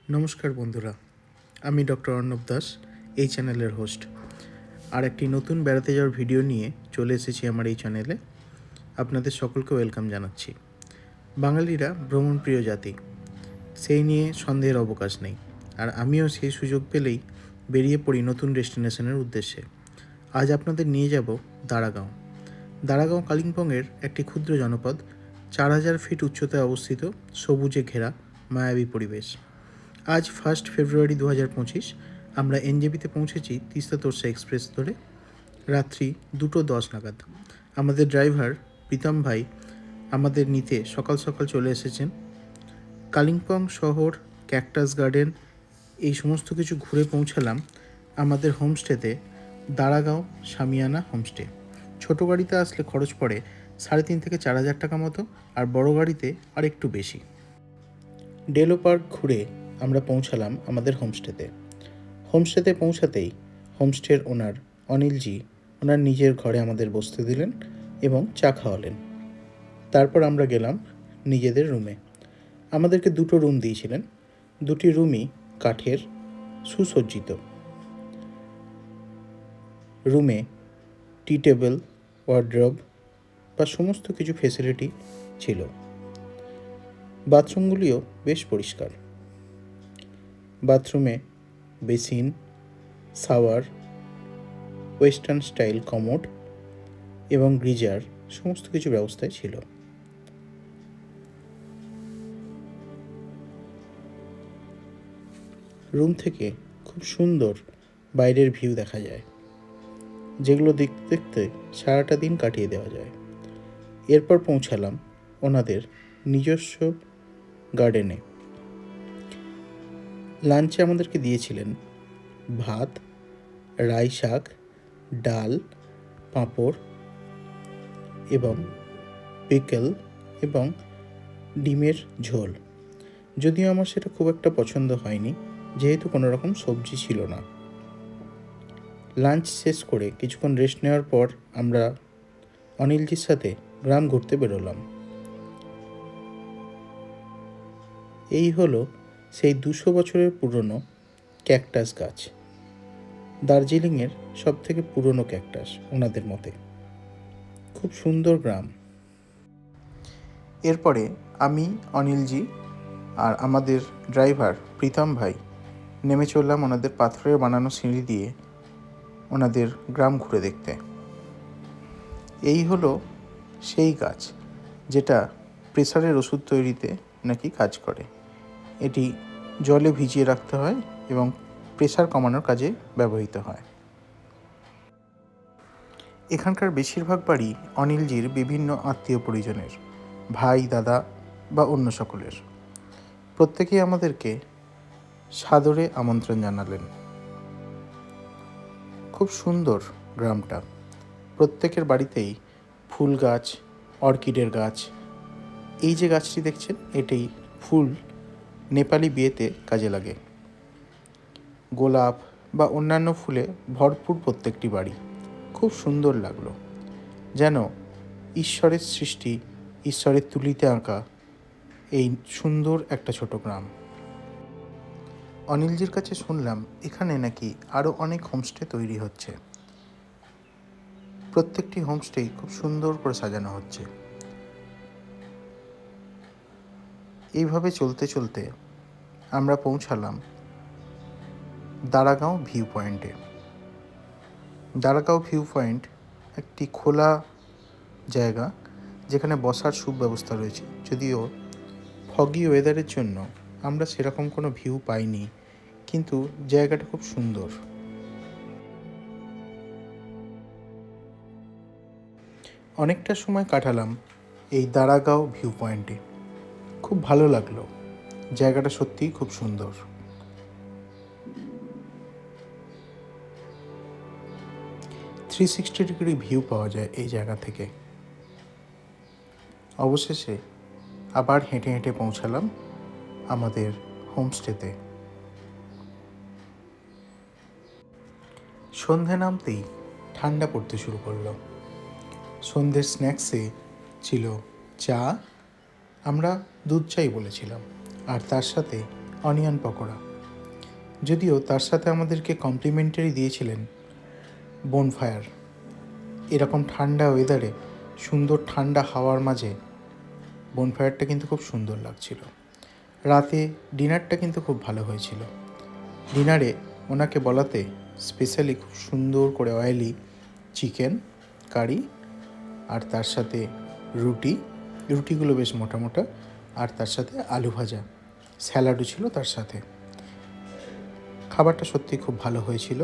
নমস্কার বন্ধুরা, আমি ডক্টর অর্ণব দাস, এই চ্যানেলের হোস্ট। আর একটি নতুন বেড়াতে যাওয়ার ভিডিও নিয়ে চলে এসেছি আমার এই চ্যানেলে। আপনাদের সকলকে ওয়েলকাম জানাচ্ছি। বাঙালিরা ভ্রমণপ্রিয় জাতি, সেই নিয়ে সন্দেহের অবকাশ নেই। আর আমিও সেই সুযোগ পেলেই বেরিয়ে পড়ি নতুন ডেস্টিনেশনের উদ্দেশ্যে। আজ আপনাদের নিয়ে যাব দারাগাঁও। দারাগাঁও কালিম্পংয়ের একটি ক্ষুদ্র জনপদ, 4000 ফিট উচ্চতায় অবস্থিত, সবুজে ঘেরা মায়াবী পরিবেশ। আজ 1 ফেব্রুয়ারি 2025 আমরা এনজেপিতে পৌঁছেছি তিস্তা তোরসা এক্সপ্রেস ধরে রাত্রি 2:10 নাগাদ। আমাদের ড্রাইভার প্রীতম ভাই আমাদের নিতে সকাল সকাল চলে এসেছেন। কালিম্পং শহর, ক্যাকটাস গার্ডেন, এই সমস্ত কিছু ঘুরে পৌঁছালাম আমাদের হোমস্টেতে, দারাগাঁও সামিয়ানা হোমস্টে। ছোটো গাড়িতে আসলে খরচ পড়ে 3,500 থেকে 4,000 টাকা মতো, আর বড় গাড়িতে আর একটু বেশি। ডেলো পার্ক ঘুরে আমরা পৌঁছালাম আমাদের হোমস্টেতে পৌঁছাতেই হোমস্টের ওনার অনিলজি ওনার নিজের ঘরে আমাদের বসতে দিলেন এবং চা খাওয়ালেন। তারপর আমরা গেলাম নিজেদের রুমে। আমাদেরকে 2টো রুম দিয়েছিলেন। 2টি রুমই কাঠের, সুসজ্জিত। রুমে টি টেবিল, ওয়ার্ড্রব বা সমস্ত কিছু ফেসিলিটি ছিল। বাথরুমগুলিও বেশ পরিষ্কার। বাথরুমে basin, shower, western style commode এবং গিজার সমস্ত কিছু ব্যবস্থায় ছিল। রুম থেকে খুব সুন্দর বাইরের ভিউ দেখা যায়, যেগুলো দেখতে দেখতে সারাটা দিন কাটিয়ে দেওয়া যায়। এরপর পৌঁছালাম ওনাদের নিজস্ব গার্ডেনে। লাঞ্চে আমাদেরকে দিয়েছিলেন ভাত, রাই শাক, ডাল, পাঁপড় এবং পিকল এবং ডিমের ঝোল। যদিও আমার সেটা খুব একটা পছন্দ হয়নি, যেহেতু কোনো রকম সবজি ছিল না। লাঞ্চ শেষ করে কিছুক্ষণ রেস্ট নেওয়ার পর আমরা অনিলজির সাথে গ্রাম ঘুরতে বেরোলাম। এই হলো সেই 200 বছরের পুরনো ক্যাকটাস গাছ, দার্জিলিংয়ের সব থেকে পুরনো ক্যাকটাস ওনাদের মতে। খুব সুন্দর গ্রাম। এরপরে আমি, অনিলজি আর আমাদের ড্রাইভার প্রীতম ভাই নেমে চললাম ওনাদের পাথরের বানানো সিঁড়ি দিয়ে ওনাদের গ্রাম ঘুরে দেখতে। এই হলো সেই গাছ যেটা প্রেসারের ওষুধ তৈরিতে নাকি কাজ করে। এটি জলে ভিজিয়ে রাখতে হয় এবং প্রেসার কমানোর কাজে ব্যবহৃত হয়। এখানকার বেশিরভাগ বাড়ি অনিলজির বিভিন্ন আত্মীয় পরিজনের, ভাই, দাদা বা অন্য সকলের। প্রত্যেকেই আমাদেরকে সাদরে আমন্ত্রণ জানালেন। খুব সুন্দর গ্রামটা। প্রত্যেকের বাড়িতেই ফুল গাছ, অর্কিডের গাছ। এই যে গাছটি দেখছেন, এটাই ফুল নেপালি বিয়েতে কাজে লাগে। গোলাপ বা অন্যান্য ফুলে ভরপুর প্রত্যেকটি বাড়ি। খুব সুন্দর লাগলো, যেন ঈশ্বরের সৃষ্টি, ঈশ্বরের তুলিতে আঁকা এই সুন্দর একটা ছোট গ্রাম। অনিলজির কাছে শুনলাম এখানে নাকি আরও অনেক হোমস্টে তৈরি হচ্ছে। প্রত্যেকটি হোমস্টেই খুব সুন্দর করে সাজানো হচ্ছে। এইভাবে চলতে চলতে আমরা পৌঁছালাম দারাগাঁও ভিউ পয়েন্টে। দারাগাঁও ভিউ পয়েন্ট একটি খোলা জায়গা, যেখানে বসার সুব্যবস্থা রয়েছে। যদিও ফগি ওয়েদারের জন্য আমরা সেরকম কোনো ভিউ পাইনি, কিন্তু জায়গাটা খুব সুন্দর। অনেকটা সময় কাটালাম এই দারাগাঁও ভিউ পয়েন্টে। খুব ভালো লাগলো, জায়গাটা সত্যিই খুব সুন্দর। থ্রি 360 ডিগ্রি ভিউ পাওয়া যায় এই জায়গা থেকে। অবশেষে আবার হেঁটে হেঁটে পৌঁছালাম আমাদের হোমস্টেতে। সন্ধে নামতেই ঠান্ডা পড়তে শুরু করলো। সন্ধ্যের স্ন্যাক্সে ছিল চা, আমরা দুধ চাই বলেছিলাম, আর তার সাথে অনিয়ন পকোড়া। যদিও তার সাথে আমাদেরকে কমপ্লিমেন্টারি দিয়েছিলেন বোনফায়ার। এরকম ঠান্ডা ওয়েদারে সুন্দর ঠান্ডা হাওয়ার মাঝে বোনফায়ারটা কিন্তু খুব সুন্দর লাগছিল। রাতে ডিনারটা কিন্তু খুব ভালো হয়েছিল। ডিনারে ওনাকে বলাতে স্পেশালি খুব সুন্দর করে অয়েলি চিকেন কারি, আর তার সাথে রুটিগুলো বেশ মোটা মোটা, আর তার সাথে আলু ভাজা, স্যালাডও ছিল তার সাথে। খাবারটা সত্যি খুব ভালো হয়েছিল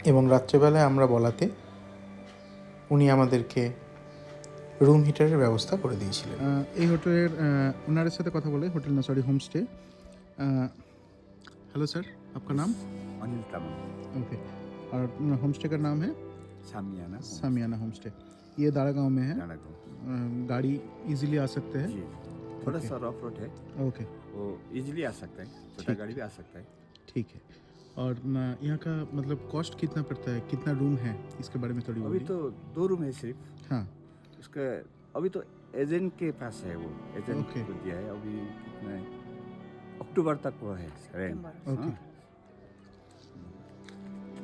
এবং রাত্রেবেলায় আমরা বলাতে উনি আমাদেরকে রুম হিটারের ব্যবস্থা করে দিয়েছিলেন। এই হোটেলের ওনারের সাথে কথা বলে, होमस्टे। हेलो सर, आपका नाम? अनिल तमन। ओके। और होमस्टे का नाम है सामियाना होमस्टे। ये दाड़ागांव में है। गाड़ी इजीली आ सकते हैं? जी, थोड़ा सा रफ रोड है। ओके, वो इजीली आ सकता है, छोटा गाड़ी भी आ सकता है। ठीक है। और यहाँ का मतलब कॉस्ट कितना पड़ता है, कितना रूम है, इसके बारे में थोड़ी अभी बोलिए। तो 2 रूम है सिर्फ। हाँ, उसका अभी तो एजेंट के पास है, वो एजेंट Okay. को दिया है। अभी कितना है, अक्टूबर तक वो है रेंट। ओके।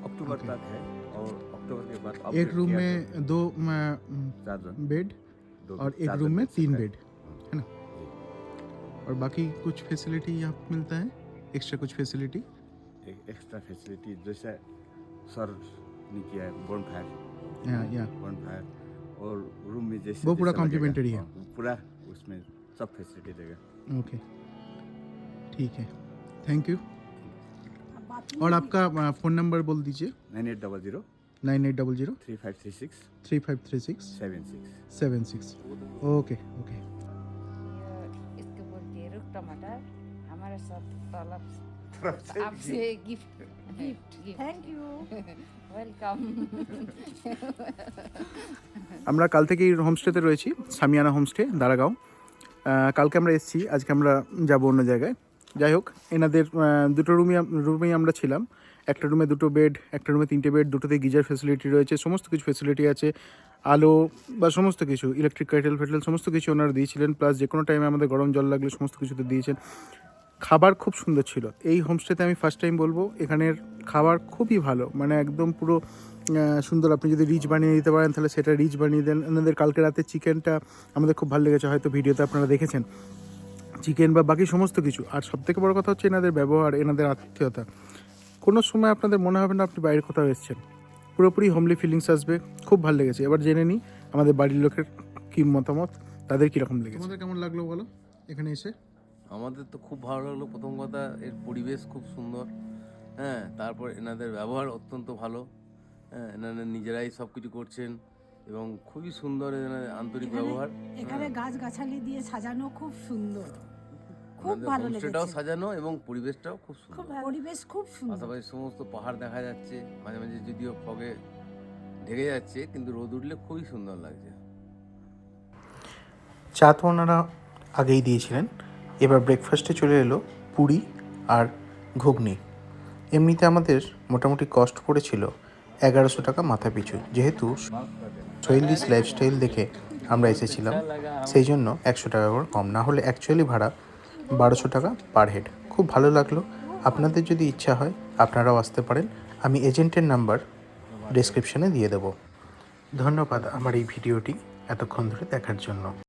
अक्टूबर Okay. तक है, और अक्टूबर के बाद एक रूम में 2 4 जन, बेड 2 और एक 4 रूम जन में बैठ 3 सकता है। बेड, है ना? और बाकी कुछ फैसिलिटी यहाँ पे मिलता है, एक्स्ट्रा कुछ फैसिलिटी? एक एक्स्ट्रा फैसिलिटी जैसे सर ने किया है बोनफायर, या बोनफायर, और रूम में जैसे वो पूरा जैसा लगेगा, complimentary है। हाँ, पूरा उसमें सब फैसिलिटी देगा। ओके, ठीक है, थैंक यू। और आपका फ़ोन नंबर बोल दीजिए। 9800 9800 3536 3536 76। 76। Okay okay. इसको बोलते हैं रुख टमाटर। हमारे साथ तलब आपसे गिफ्ट थैंक यू वेलकम। আমরা কাল থেকেই হোমস্টেতে রয়েছি, সামিয়ানা হোমস্টে, দাঁড়াগাঁও। কালকে আমরা এসেছি, আজকে আমরা যাব অন্য জায়গায়। যাই হোক, এনাদের দুটো রুমেই আমরা ছিলাম। একটা রুমে 2টো বেড, একটা রুমে 3টে বেড, দুটোতে গিজার ফ্যাসিলিটি রয়েছে, সমস্ত কিছু ফ্যাসিলিটি আছে, আলো বা সমস্ত কিছু, ইলেকট্রিক কেটেল ফেটেল সমস্ত কিছু ওনারা দিয়েছিলেন। প্লাস যে কোনো টাইমে আমাদের গরম জল লাগলে সমস্ত কিছুতে দিয়েছেন। খাবার খুব সুন্দর ছিল। এই হোমস্টেতে আমি ফার্স্ট টাইম বলবো, এখানের খাবার খুবই ভালো, মানে একদম পুরো সুন্দর। আপনি যদি রিচ বানিয়ে দিতে পারেন তাহলে সেটা রিচ বানিয়ে দেন। এনাদের কালকে রাতে চিকেনটা আমাদের খুব ভালো লেগেছে, হয়তো ভিডিওতে আপনারা দেখেছেন, চিকেন বা বাকি সমস্ত কিছু। আর সবথেকে বড় কথা হচ্ছে এনাদের ব্যবহার, এনাদের আতিথেয়তা। কোনো সময় আপনাদের মনে হবে না আপনি বাইরে কোথাও এসেছেন, পুরোপুরি হোমলি ফিলিংস আসবে। খুব ভালো লেগেছে। এবার জেনে নিই আমাদের বাড়ির লোকের কী মতামত, তাদের কীরকম লেগেছে। তোমাদের কেমন লাগলো বলো এখানে এসে? আমাদের তো খুব ভালো লাগলো। প্রথম কথা, এর পরিবেশ খুব সুন্দর, হ্যাঁ। তারপর এনাদের ব্যবহার অত্যন্ত ভালো, হ্যাঁ। এনারা নিজেরাই সব কিছু করছেন এবং খুবই সুন্দর এনাদের আন্তরিক ব্যবহার। এখানে গাছগাছালি দিয়ে সাজানো খুব সুন্দর, খুব ওনাদের ভালো হোমস্টেটাও লেগেছে। সাজানো এবং পরিবেশটাও খুব খুব সুন্দর। পরিবেশ খুব সুন্দর। পাশাপাশি সমস্ত পাহাড় দেখা যাচ্ছে, মাঝে মাঝে যদিও ফগে ঢেকে যাচ্ছে, কিন্তু রোদ উঠলে খুবই সুন্দর লাগছে। চা তো ওনারা আগেই দিয়েছিলেন। এবার ব্রেকফাস্টে চলে এলো পুরি আর ঘুগনি। এমনিতে আমাদের মোটামুটি কস্ট পড়েছিল 1100 টাকা মাথা পিছু। যেহেতু শৈলিস লাইফস্টাইল দেখে আমরা এসেছিলাম, সেই জন্য 100 টাকা করে কম, না হলে অ্যাকচুয়ালি ভাড়া 1200 টাকা পার হেড। খুব ভালো লাগলো। আপনাদের যদি ইচ্ছা হয় আপনারাও আসতে পারেন। আমি এজেন্টের নাম্বার ডেসক্রিপশনে দিয়ে দেবো। ধন্যবাদ আমার এই ভিডিওটি এতক্ষণ ধরে দেখার জন্য।